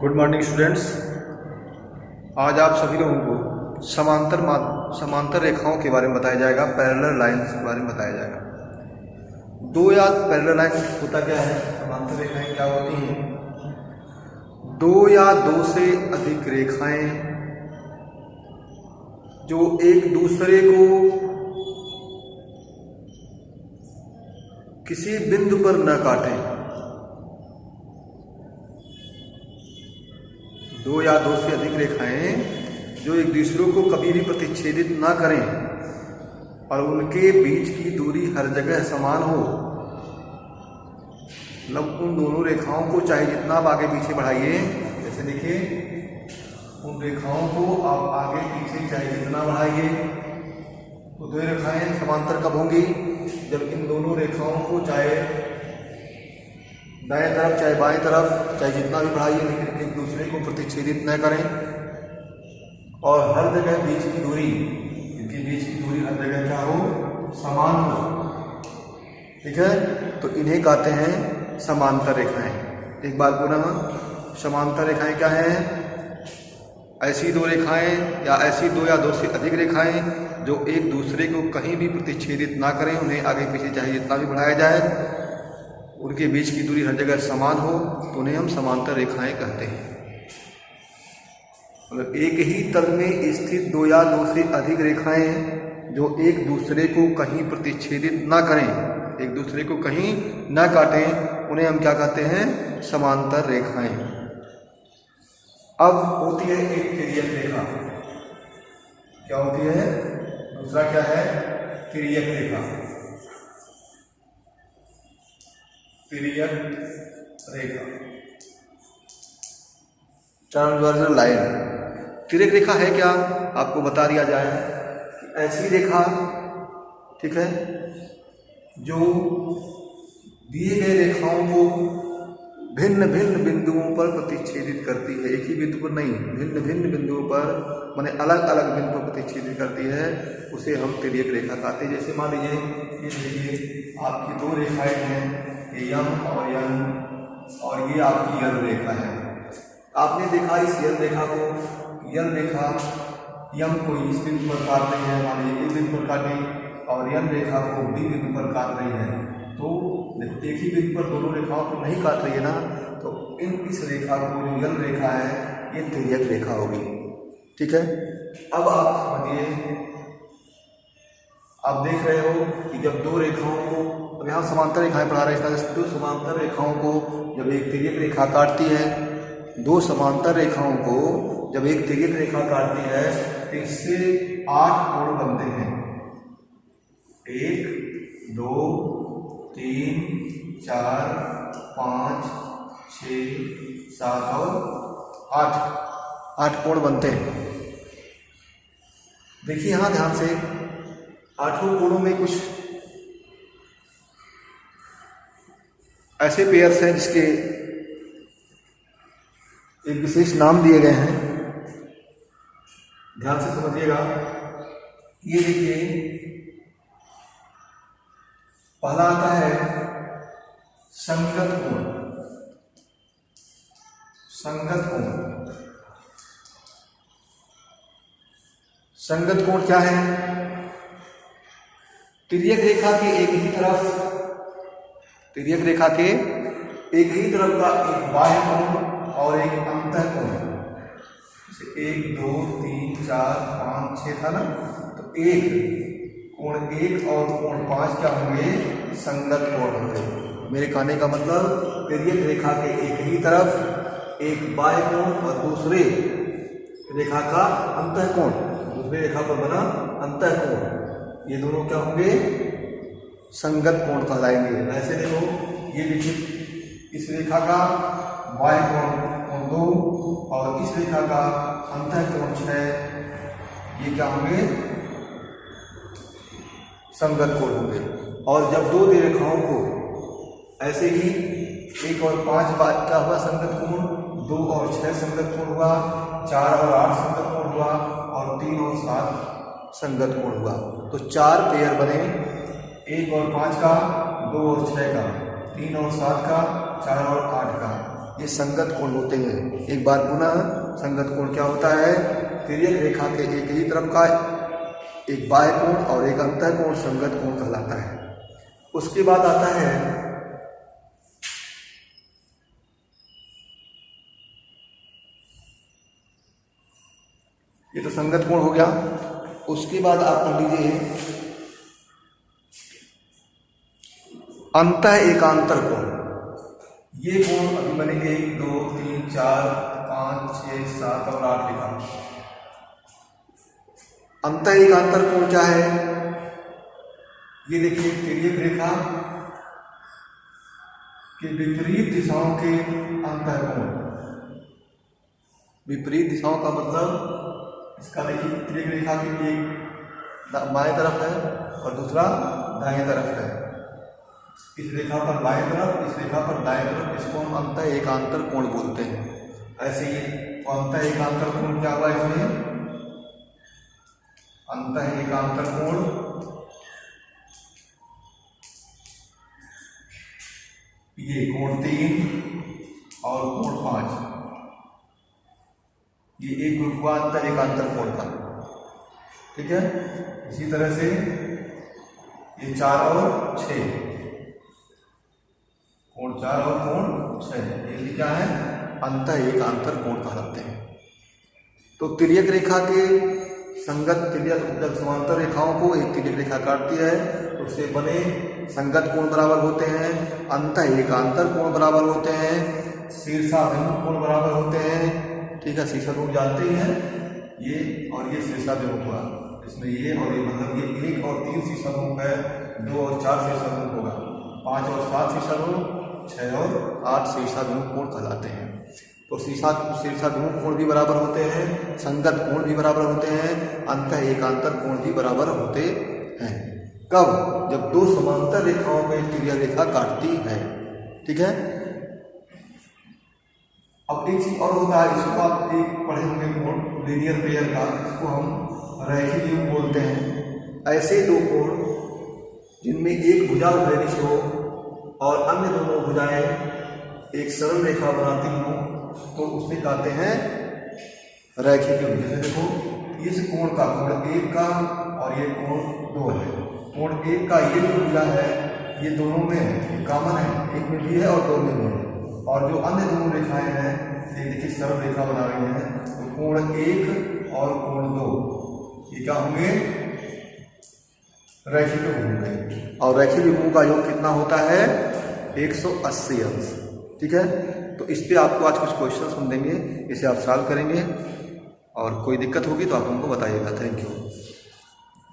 Good morning students. आज आप सभी लोगों को समांतर रेखाओं के बारे में बताया जाएगा, पैरेलल लाइंस के बारे में बताया जाएगा। दो या पैरेलल लाइन होता क्या है, समांतर रेखाएं क्या होती हैं? दो या दो से अधिक रेखाएं जो एक दूसरे को किसी बिंदु पर न काटें। दो या दो से अधिक रेखाएं जो एक दूसरे को कभी भी प्रतिच्छेदित ना करें और उनके बीच की दूरी हर जगह समान हो। मतलब उन दोनों रेखाओं को चाहे जितना आप आगे पीछे बढ़ाइए, जैसे देखिए उन रेखाओं को आप आगे पीछे चाहे जितना बढ़ाइए तो दो रेखाएं समांतर कब होंगी? जब इन दोनों रेखाओं को चाहे दाएं तरफ चाहे बाएं तरफ चाहे जितना भी बढ़ाइए, लेकिन एक दूसरे को प्रतिच्छेदित न करें और हर जगह बीच की दूरी, इनके बीच की दूरी हर जगह क्या हो? समान हो। ठीक है, तो इन्हें कहते हैं समांतर रेखाएं। एक बात पुनः, समांतर रेखाएं क्या हैं? ऐसी दो रेखाएं या ऐसी दो या दो से अधिक रेखाएं जो एक दूसरे को कहीं भी प्रतिच्छेदित ना करें, उन्हें आगे पीछे चाहे जितना भी बढ़ाया जाए उनके बीच की दूरी हर जगह समान हो, तो उन्हें हम समांतर रेखाएं कहते हैं। मतलब एक ही तल में स्थित दो या दो से अधिक रेखाएं जो एक दूसरे को कहीं प्रतिच्छेदित ना करें, एक दूसरे को कहीं ना काटें, उन्हें हम क्या कहते हैं? समांतर रेखाएं। अब होती है एक तिर्यक रेखा। क्या होती है? दूसरा क्या है? तिर्यक रेखा। तिर्यक रेखा, ट्रांसवर्सल लाइन। तिर्यक रेखा है क्या, आपको बता दिया जाए कि ऐसी रेखा, ठीक है, जो दिए गए रेखाओं को भिन्न भिन्न बिंदुओं पर प्रतिच्छेदित करती है। एक ही बिंदु पर नहीं, भिन्न भिन्न बिंदुओं पर, माने अलग अलग बिंदु पर प्रतिच्छेदित करती है, उसे हम तिर्यक रेखा कहते हैं। जैसे मान लीजिए ये देखिए आपकी दो रेखाएं हैं, ये यम और यम, और ये आपकी यल रेखा है। आपने देखा इस यल रेखा को, यल रेखा यम को इस बिंदु पर काट रही है, मान लीजिए इस बिंदु पर काटें, और यल रेखा को बी बिंदु पर काट रही है। तो एक ही बिंदु पर दोनों रेखाओं को नहीं काट रही है ना, तो इस रेखा को, जो यल रेखा है, ये तिर्यक रेखा होगी। ठीक है, अब आप समझिए, आप देख रहे हो कि जब दो रेखाओं को, अब यहाँ समांतर रेखाएं पढ़ा रहे हैं, दो समांतर रेखाओं को जब एक तिर्यक रेखा काटती है, दो समांतर रेखाओं को जब एक तिर्यक रेखा काटती है तो इससे 8 कोण बनते हैं। 1 2 3 4 5 6 7 और 8 कोण बनते हैं। देखिए यहाँ ध्यान से, 8 कोणों में कुछ ऐसे पेयर्स हैं जिसके एक विशेष नाम दिए गए हैं। ध्यान से समझिएगा। ये देखिए, पहला आता है संगत कोण। संगत कोण, संगत कोण क्या है? तिर्यक रेखा के एक ही तरफ, तिर्यक रेखा के एक ही तरफ का एक बाह्य कोण और एक अंतः कोण। जैसे 1 2 3 4 5 6 था ना, तो एक कोण 1 और कोण 5 क्या होंगे? संगत कोण होंगे। मेरे कहने का मतलब, तिर्यक रेखा के एक ही तरफ एक बाह्य कोण और दूसरे रेखा का अंतः कोण, दूसरे रेखा पर बना अंतः कोण, ये दोनों क्या होंगे? संगत कोण कहलाएंगे। ऐसे देखो, ये देखिए, इस रेखा का बाह्य कोण 2 और इस रेखा का अंतः कोण 6, ये क्या होंगे? संगत कोण होंगे। और जब दो रेखाओं को ऐसे ही 1 और 5 बार क्या हुआ? संगत कोण। 2 और 6 संगत कोण हुआ, 4 और 8 संगत कोण हुआ, और 3 और 7 संगत कोण हुआ। तो 4 पेयर बने, 1 और 5 का, 2 और 6 का, 3 और 7 का, 4 और 8 का। ये संगत कोण होते हैं। एक बार पुनः संगत कोण क्या होता है? तिर्यक रेखा के एक ही तरफ का एक बाह्य कोण और एक अंतः कोण संगत कोण कहलाता है। उसके बाद आता है ये तो संगत कोण हो गया। उसके बाद आप पढ़ लीजिए अंतः एकांतर कोण। ये कोण अभी मैंने 1 2 3 4 5 6 7 और 8 लिखा। अंतः एकांतर कोण क्या है? ये देखिए तिर्यक रेखा के विपरीत दिशाओं के अंतः कोण। विपरीत दिशाओं का मतलब इसका देखिए तिर्यक रेखा की एक बाएं तरफ है और दूसरा दाएं तरफ है। इस रेखा पर बाएं तरफ, इस रेखा पर दाएं तरफ, इसको हम अंतः एकांतर कोण बोलते हैं। ऐसे ही तो अंतः एकांतर कोण क्या हुआ इसमें? अंतः एकांतर कोण ये कोण 3 और कोण 5, ये एक ग्रुप हुआ अंतः एकांतर कोण का। ठीक है, इसी तरह से ये 4 और 6 कोण 4 और कोण 6 ये क्या है? अंतः एकांतर कोण कहलाते हैं। तो तिर्यक रेखा के संगत तिर्यक जब समांतर रेखाओं को एक तिर्यक रेखा काटती है तो उससे बने संगत कोण बराबर होते हैं, अंतः एकांतर कोण बराबर होते हैं, शीर्षाभिमुख कोण बराबर होते हैं। ठीक है, शीर्षाभिमुख जानते ही हैं ये, और ये शीर्षाभिमुख हुआ। इसमें ये और ये मतलब ये 1 और 3 शीर्षाभिमुख है, 2 और 4 शीर्षाभिमुख होगा, 5 और 7 शीर्षाभिमुख, 6 और 8 शीर्षाभिमुख कोण कहलाते हैं। तो शीर्षाभिमुख कोण भी बराबर होते हैं, संगत कोण भी बराबर होते हैं, अंतः एकांतर कोण भी बराबर होते हैं। कब? जब दो समांतर रेखाओं में तिर्यक रेखा काटती है। ठीक है, अब एक चीज और होता है, इसको आप एक पढ़े होंगे कोण लीनियर पेयर का, इसको हम रैखिक युग्म बोलते हैं। ऐसे दो कोण जिनमें एक भुजा उभयनिष्ठ हो और अन्य दोनों भुजाएं एक सरल रेखा बनाती हो तो उसे कहते हैं रैखिक युग्म। जैसे देखो इस कोण का कोण 1 का और ये कोण 2 है। कोण 1 का ये जो भुजा है ये दोनों में कॉमन है, एक में भी है और 2 में भी है। और जो अन्य दोनों रेखाएं हैं ये देखिए सरल रेखा बना रही हैं, तो कोण 1 और कोण 2 ये क्या होंगे? रैखिक युग्म होंगे। और रैखिक युग्मों का योग कितना होता है? 180 अंश। ठीक है, तो इस पे आपको आज कुछ क्वेश्चंस हम देंगे, इसे आप सॉल्व करेंगे और कोई दिक्कत होगी तो आप हमको बताइएगा। Thank you.